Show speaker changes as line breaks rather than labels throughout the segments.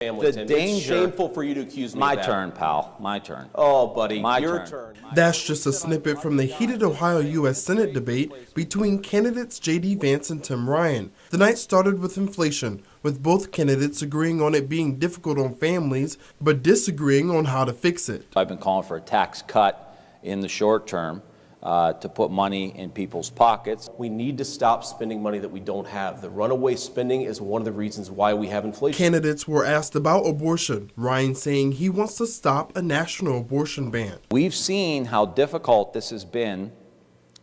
The danger.
It's shameful for you to accuse me
My
of that.
turn, pal. My turn.
Oh, buddy,
Your
turn.
That's just a snippet from the heated Ohio U.S. Senate debate between candidates JD Vance and Tim Ryan. The night started with inflation, with both candidates agreeing on it being difficult on families, but disagreeing on how to fix it.
I've been calling for a tax cut in the short term to put money in people's pockets.
We need to stop spending money that we don't have. The runaway spending is one of the reasons why we have inflation.
Candidates were asked about abortion, Ryan saying he wants to stop a national abortion ban.
We've seen how difficult this has been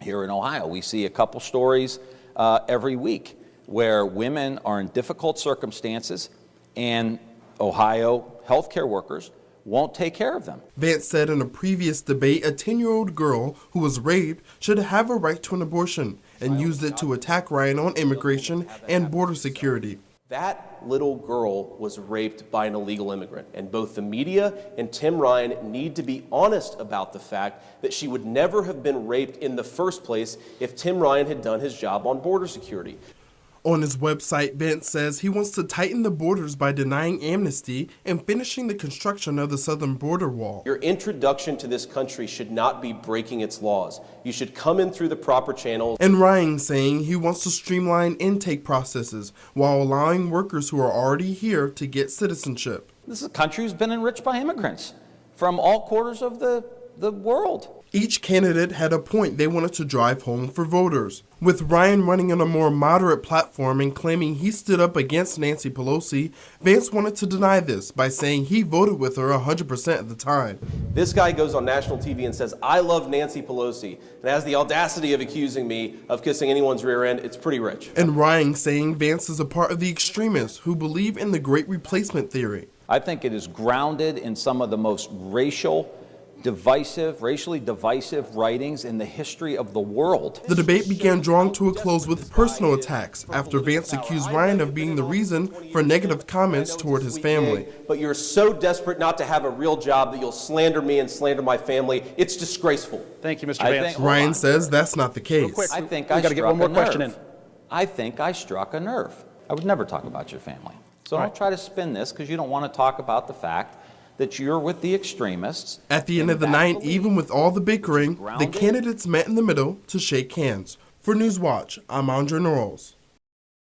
here in Ohio. We see a couple stories every week where women are in difficult circumstances and Ohio healthcare workers won't take care of them.
Vance said in a previous debate a 10-year-old girl who was raped should have a right to an abortion and used it to attack Ryan on immigration and border security.
That little girl was raped by an illegal immigrant, and both the media and Tim Ryan need to be honest about the fact that she would never have been raped in the first place if Tim Ryan had done his job on border security.
On his website, Vance says he wants to tighten the borders by denying amnesty and finishing the construction of the southern border wall.
Your introduction to this country should not be breaking its laws. You should come in through the proper channels.
And Ryan saying he wants to streamline intake processes while allowing workers who are already here to get citizenship.
This is a country who's been enriched by immigrants from all quarters of the world.
Each candidate had a point they wanted to drive home for voters. With Ryan running on a more moderate platform and claiming he stood up against Nancy Pelosi, Vance wanted to deny this by saying he voted with her 100% of the time.
This guy goes on national TV and says, "I love Nancy Pelosi," and has the audacity of accusing me of kissing anyone's rear end. It's pretty rich.
And Ryan saying Vance is a part of the extremists who believe in the Great Replacement theory.
I think it is grounded in some of the most racially divisive writings in the history of the world.
The debate began drawing to a close with personal attacks after Vance accused Ryan of being the reason for negative comments toward his family.
But you're so desperate not to have a real job that you'll slander me and slander my family. It's disgraceful.
Thank you, Mr. Vance.
Ryan says that's not the case.
I think
we got to get one more question in.
I think I struck a nerve. I would never talk about your family. So don't try to spin this because you don't want to talk about the fact that you're with the extremists.
At the end of the night, even with all the bickering, the candidates met in the middle to shake hands. For NewsWatch, I'm Andre Norrils.